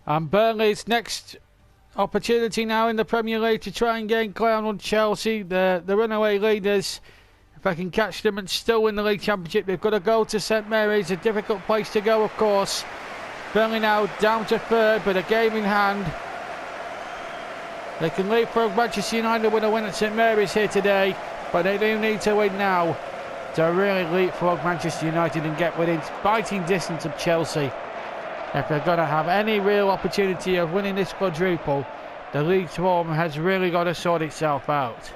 And Burnley's next opportunity now in the Premier League to try and gain ground on Chelsea, the runaway leaders. If I can catch them and still win the League Championship, they've got to go to St Mary's, a difficult place to go, of course. Burnley now down to third, but a game in hand. They can leapfrog Manchester United with a win at St Mary's here today, but they do need to win now to really leapfrog Manchester United and get within biting distance of Chelsea. If they're going to have any real opportunity of winning this quadruple, the league form has really got to sort itself out.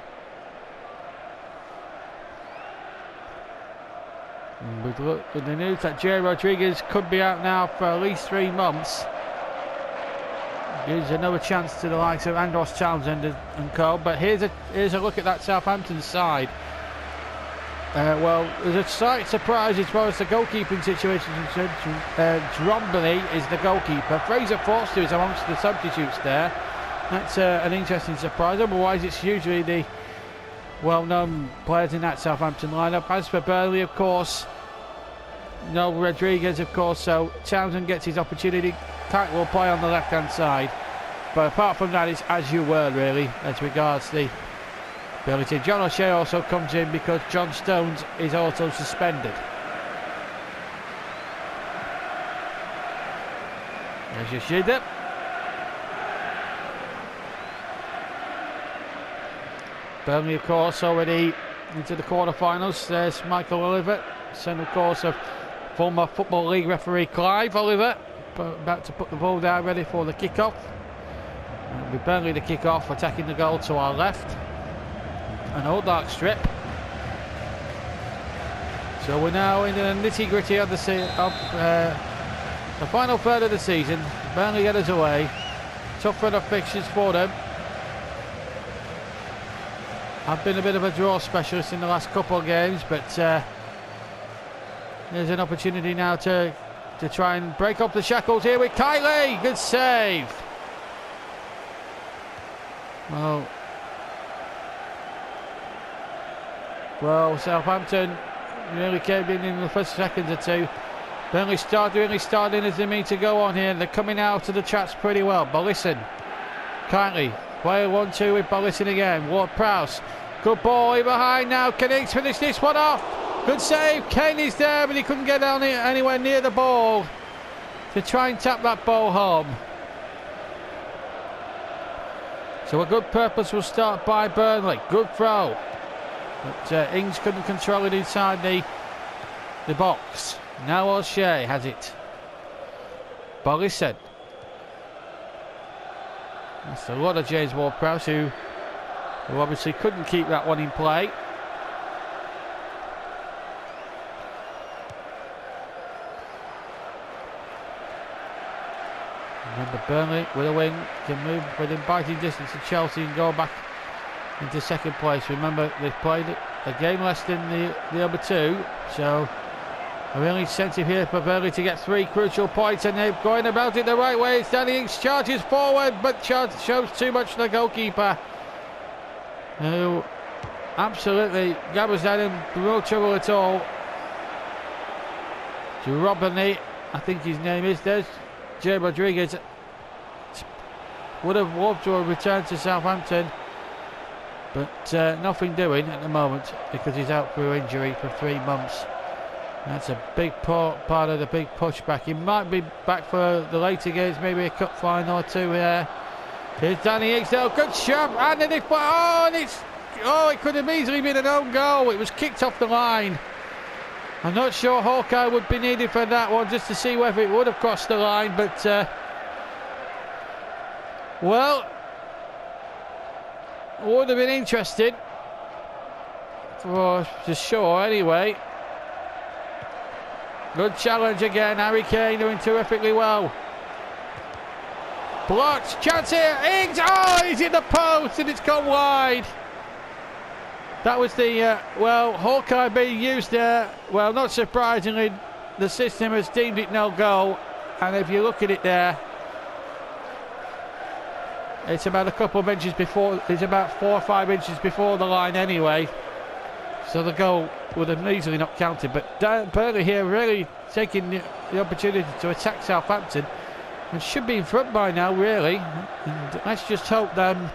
With the news that Jay Rodriguez could be out now for at least 3 months, gives another chance to the likes of Andros Townsend and co. But here's a look at that Southampton side. Well, there's a slight surprise as far as the goalkeeping situation is concerned. Burnley is the goalkeeper. Fraser Forster is amongst the substitutes there. That's an interesting surprise. Otherwise, it's usually the well-known players in that Southampton lineup. As for Burnley, of course, no Rodriguez, of course, so Townsend gets his opportunity. Kite will play on the left-hand side. But apart from that, it's as you were, really, as regards the ability. John O'Shea also comes in because John Stones is also suspended. There's Yoshida. Burnley, of course, already into the quarter-finals. There's Michael Oliver, son, of course, of former Football League referee Clive Oliver, about to put the ball down, ready for the kick-off. It'll be Burnley the kick-off, attacking the goal to our left. An old dark strip. So we're now in the nitty-gritty of the final third of the season. Burnley get us away. Tough run of fixtures for them. I've been a bit of a draw specialist in the last couple of games, but there's an opportunity now to try and break up the shackles here with Kylie. Good save. Well, Southampton really came in the first seconds or two. Burnley really starting as they mean to go on here. They're coming out of the traps pretty well. Ballison, kindly, player 1-2 with Ballison again. Ward-Prowse, good ball in behind now. Can he finish this one off? Good save. Kane is there, but he couldn't get down anywhere near the ball to try and tap that ball home. So a good purpose will start by Burnley. Good throw. But Ings couldn't control it inside the box. Now O'Shea has it. Ballison. That's a lot of James Ward-Prowse who obviously couldn't keep that one in play. Remember, Burnley with a win can move within biting distance of Chelsea and go back into second place. Remember, they've played a game less than the other two, so a real incentive here for Burnley to get 3 crucial points, and they're going about it the right way. Danny Ings charges forward, but shows too much to the goalkeeper, who absolutely gathers that in no trouble at all. Robiney, I think his name is. There's Jay Rodriguez. Would have loved to have returned to Southampton, but nothing doing at the moment because he's out through injury for 3 months. That's a big part of the big pushback. He might be back for the later games, maybe a cup final or two here. Here's Danny Ings, though. Good shot, and then it could have easily been an own goal. It was kicked off the line. I'm not sure Hawkeye would be needed for that one, just to see whether it would have crossed the line, but well, would have been interesting for sure anyway. Good challenge again. Harry Kane doing terrifically well. Blocked. Chance here. Ings. Oh, he's in the post and it's gone wide. That was the, Hawkeye being used there. Well, not surprisingly, the system has deemed it no goal. And if you look at it there, it's about a couple of inches before, it's about 4 or 5 inches before the line anyway. So the goal would have easily not counted. But Burnley here really taking the opportunity to attack Southampton. and should be in front by now, really. And let's just hope them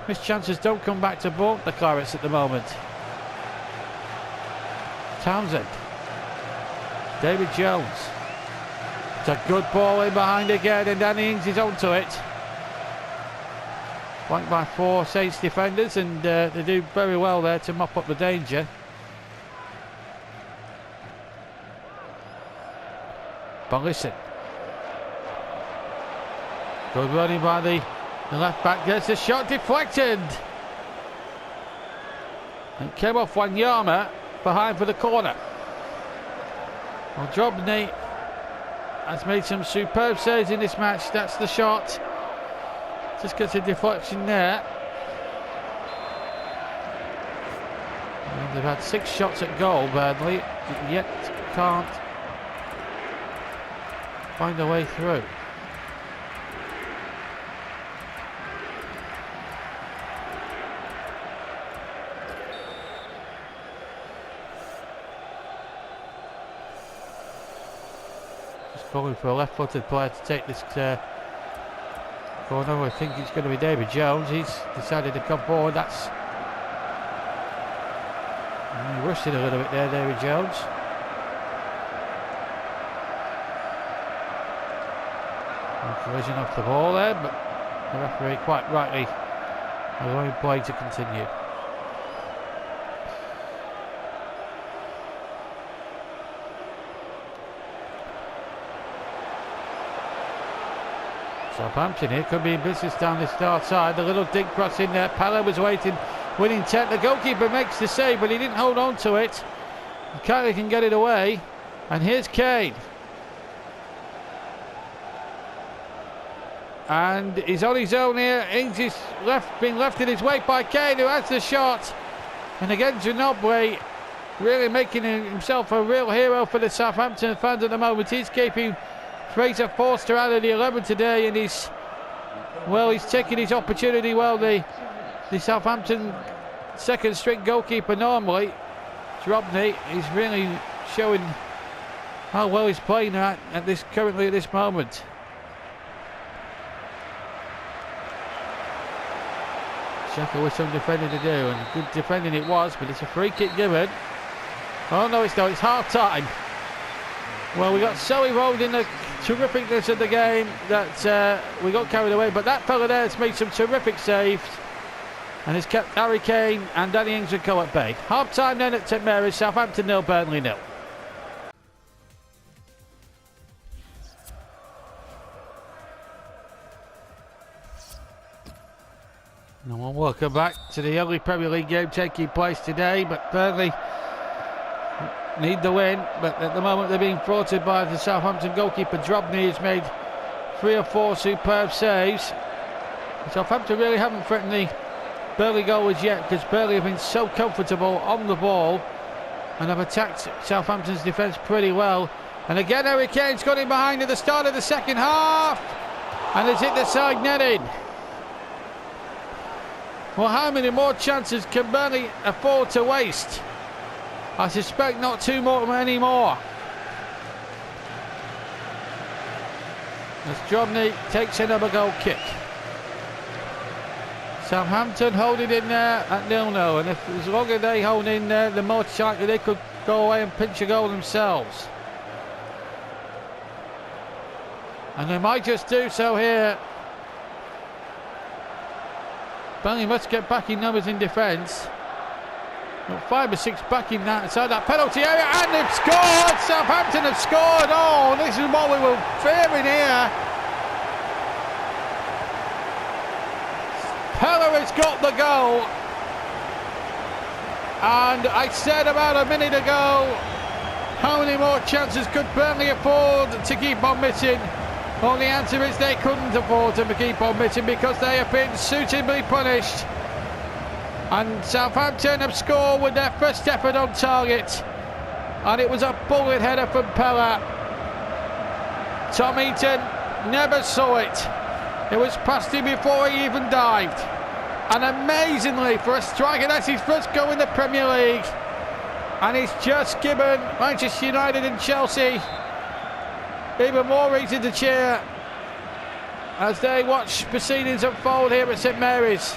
missed chances don't come back to haunt the Clarets at the moment. Townsend. David Jones. It's a good ball in behind again, and Danny Ings is onto it. Flanked by 4 Saints defenders, and they do very well there to mop up the danger. But listen, good running by the left back. There's the shot deflected. It came off Wanyama behind for the corner. Well, Drobny has made some superb saves in this match. That's the shot. Just gets a deflection there. And they've had 6 shots at goal, Burnley, yet can't find a way through. Just calling for a left-footed player to take this corner. I think it's going to be David Jones. He's decided to come forward. That's he rushed it a little bit there, David Jones. Collision off the ball there, but the referee quite rightly allowing play to continue. Southampton here could be in business down the start side. The little dig cross in there. Pella was waiting with intent. The goalkeeper makes the save, but he didn't hold on to it. Kylie can get it away, and here's Kane. And he's on his own here. Ings is being left in his wake by Kane, who has the shot. And again, Ginobili really making himself a real hero for the Southampton fans at the moment. He's keeping Fraser Forster out of the 11 today, and he's taking his opportunity well. The Southampton second string goalkeeper normally, Drobny, is really showing how well he's playing at this moment. Shaka with some defending to do, and good defending it was, but it's a free kick given. Oh no, it's not, it's half time. Well, we got so involved in the terrificness of the game that we got carried away, but that fella there has made some terrific saves and has kept Harry Kane and Danny Ings and Co at bay. Half time then at St Mary's, Southampton 0, Burnley 0. And welcome back to the only Premier League game taking place today, but Burnley need the win, but at the moment they're being thwarted by the Southampton goalkeeper Drobny, who's made 3 or 4 superb saves. Southampton really haven't threatened the Burnley goal as yet, because Burnley have been so comfortable on the ball and have attacked Southampton's defence pretty well. And again, Harry Kane's got in behind at the start of the second half, and has hit the side netting. Well, how many more chances can Burnley afford to waste? I suspect not too many more. As Drobny takes another goal kick. Southampton holding in there at 0-0, and as long as they hold in there, the more likely they could go away and pinch a goal themselves. And they might just do so here. Burnley must get back in numbers in defence. Got 5 or 6 back in that inside that penalty area, and they've scored! Southampton have scored! Oh, this is what we were fearing here. Pella has got the goal. And I said about a minute ago, how many more chances could Burnley afford to keep on missing? Well, the answer is they couldn't afford to keep on missing, because they have been suitably punished. And Southampton have scored with their first effort on target, and it was a bullet header from Pella. Tom Eaton never saw it. It was past him before he even dived. And amazingly, for a striker, that's his first goal in the Premier League, and he's just given Manchester United and Chelsea even more reason to cheer as they watch proceedings unfold here at St Mary's.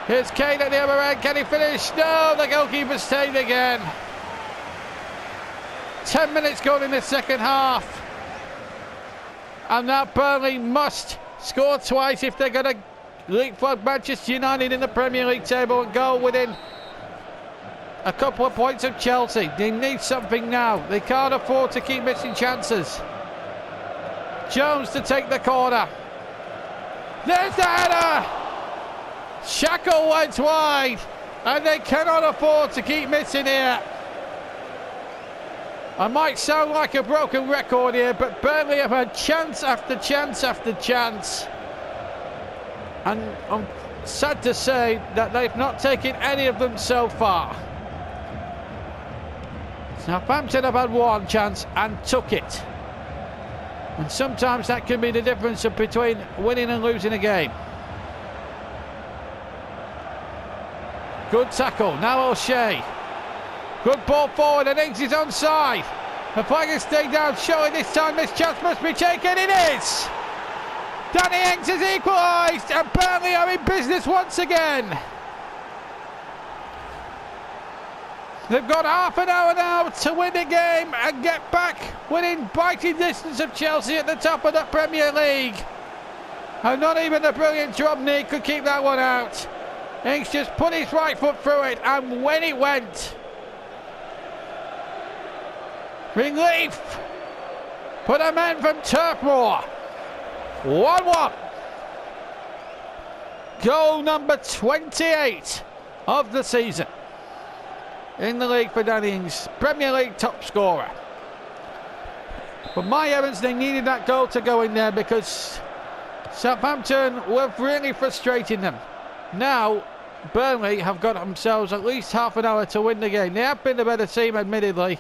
Here's Kane at the other end. Can he finish? No, the goalkeeper stayed again. 10 minutes gone in the second half. And now Burnley must score twice if they're going to leapfrog Manchester United in the Premier League table and go within a couple of points of Chelsea. They need something now. They can't afford to keep missing chances. Jones to take the corner. There's the header. Shackle went wide, and they cannot afford to keep missing here. I might sound like a broken record here, but Burnley have had chance after chance after chance. And I'm sad to say that they've not taken any of them so far. Southampton have had one chance and took it. And sometimes that can be the difference between winning and losing a game. Good tackle, now O'Shea. Good ball forward, and Ings is onside. The flag is stayed down, showing this time this chance must be taken. It is! Danny Ings has equalised, and Burnley are in business once again. They've got half an hour now to win the game and get back within biting distance of Chelsea at the top of the Premier League. And not even the brilliant Drobny could keep that one out. Ings just put his right foot through it, and when it went, relief for the men from Turf Moor. 1-1. Goal number 28 of the season in the league for Danny Ings, Premier League top scorer. But my heavens, they needed that goal to go in there because Southampton were really frustrating them. Now Burnley have got themselves at least half an hour to win the game. They have been the better team, admittedly,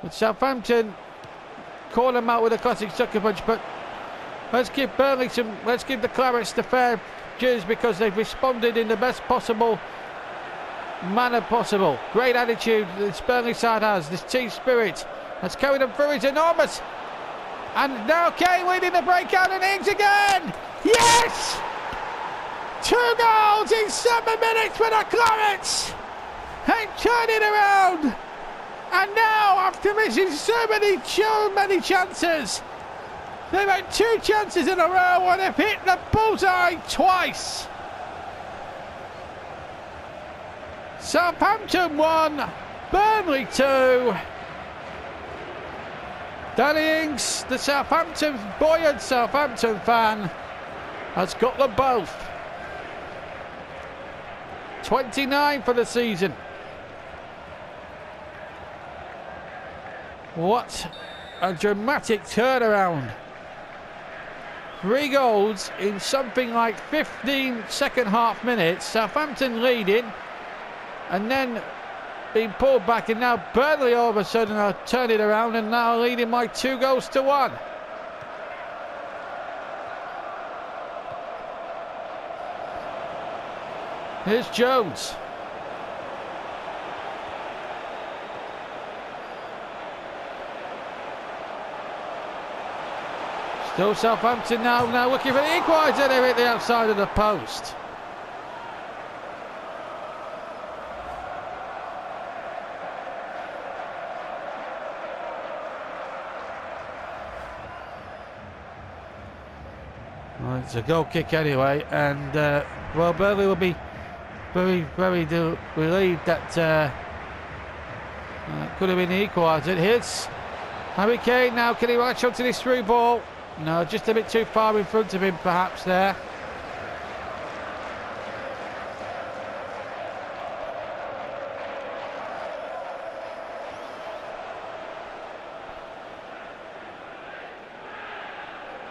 but Southampton caught them out with a classic sucker punch. But let's give Burnley some, let's give the Clarets the fair dues, because they've responded in the best possible manner possible. Great attitude this Burnley side has. This team spirit has carried them through. It's enormous. And now Kane leading the breakout, and Ings again. Yes! 2 goals in 7 minutes for the Clarets. They turn it around. And now, after missing so many chances, they've had 2 chances in a row and have hit the bullseye twice. Southampton 1, Burnley 2. Danny Ings, the Southampton buoyant Southampton fan, has got them both. 29 for the season. What a dramatic turnaround. 3 goals in something like 15 second half minutes. Southampton leading and then being pulled back, and now Burnley all of a sudden are turning around and now leading by 2 goals to 1. Here's Jones. Still Southampton now looking for the equaliser. They hit the outside of the post. Well, it's a goal kick anyway, and well, Burnley will be very relieved that could have been the equaliser. Here's Harry Kane now. Can he latch onto this through ball? No, just a bit too far in front of him perhaps there.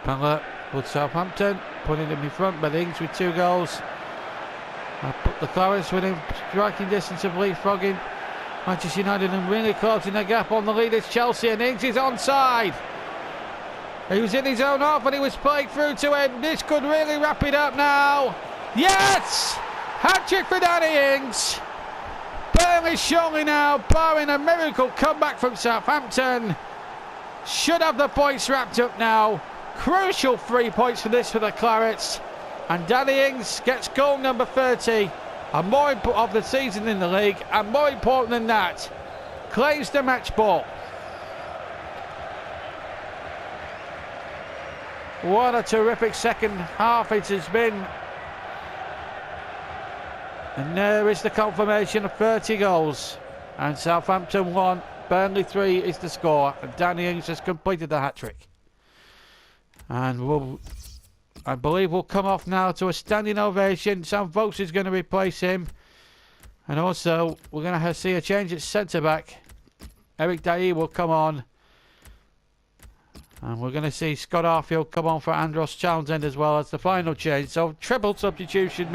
Pangler with Southampton, putting him in front, but Ings with 2 goals. I put the Clarets within striking distance of leapfrogging Manchester United and really closing the gap on the leaders Chelsea, and Ings is onside. He was in his own half and he was played through to him. This could really wrap it up now. Yes! Hat-trick for Danny Ings. Burnley surely now, barring a miracle comeback from Southampton, should have the points wrapped up now. Crucial 3 points for this for the Clarets. And Danny Ings gets goal number 30 and more of the season in the league, and more important than that, claims the match ball. What a terrific second half it has been. And there is the confirmation of 30 goals. And Southampton 1, Burnley 3 is the score. And Danny Ings has completed the hat-trick. And I believe we'll come off now to a standing ovation. Sam Vokes is going to replace him. And also, we're going to see a change at centre-back. Eric Dyer will come on. And we're going to see Scott Arfield come on for Andros Townsend as well as the final change. So, triple substitution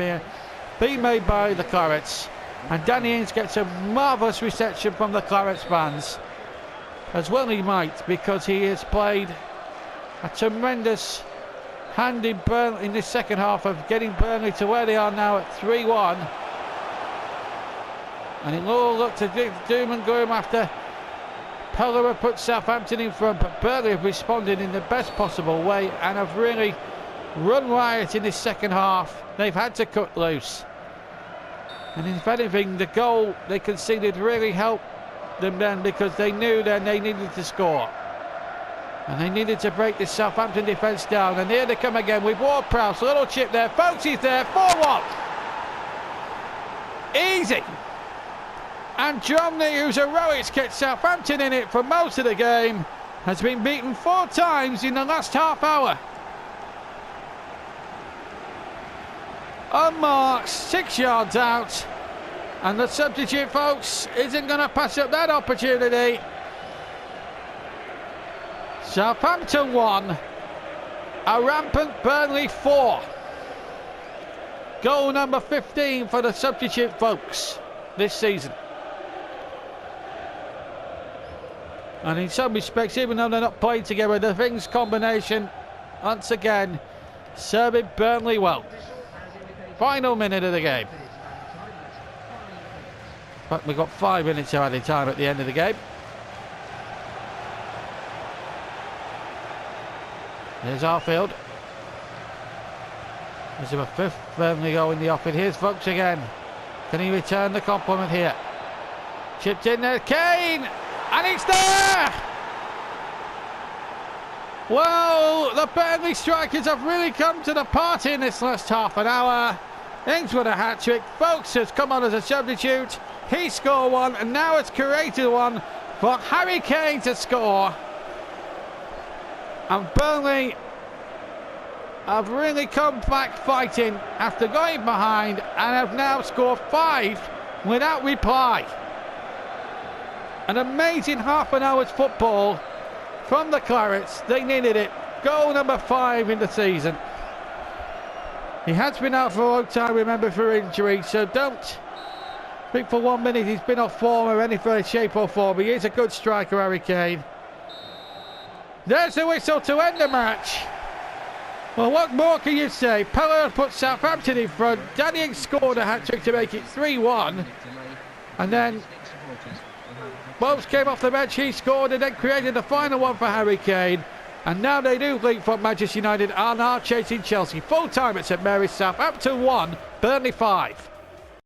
being made by the Clarets. And Danny Ings gets a marvellous reception from the Clarets fans. As well he might, because he has played a tremendous hand in Burnley in this second half of getting Burnley to where they are now at 3-1. And it all looked to doom and gloom after Peller have put Southampton in front, but Burnley have responded in the best possible way and have really run riot in this second half. They've had to cut loose. And if anything, the goal they conceded really helped them then, because they knew then they needed to score. And they needed to break this Southampton defence down. And here they come again with Ward-Prowse. A little chip there. Folks is there. 4-1. Easy. And Dromney, whose heroics kept Southampton in it for most of the game, has been beaten 4 times in the last half hour. Unmarked, 6 yards out. And the substitute, folks, isn't going to pass up that opportunity. Southampton 1, a rampant Burnley 4. Goal number 15 for the substitute folks this season. And in some respects, even though they're not playing together, the Things combination, once again, serving Burnley well. Final minute of the game. But we've got 5 minutes of added time at the end of the game. There's Arfield. There's a 5th Burnley goal in the offing. Here's Vokes again. Can he return the compliment here? Chipped in there, Kane! And it's there! Well, the Burnley strikers have really come to the party in this last half an hour. Ings with a hat-trick. Vokes has come on as a substitute. He scored one, and now it's created one for Harry Kane to score. And Burnley have really come back fighting after going behind and have now scored 5 without reply. An amazing half an hour's football from the Clarets. They needed it. Goal number 5 in the season. He has been out for a long time, remember, for injury, so don't think for 1 minute he's been off form or any shape or form. He is a good striker, Harry Kane. There's the whistle to end the match. Well, what more can you say? Peller put Southampton in front. Danny Ings scored a hat-trick to make it 3-1. And then Bobs came off the bench, he scored and then created the final one for Harry Kane. And now they do leapfrog Manchester United and are chasing Chelsea. Full time at St Mary's. Southampton 1, Burnley 5.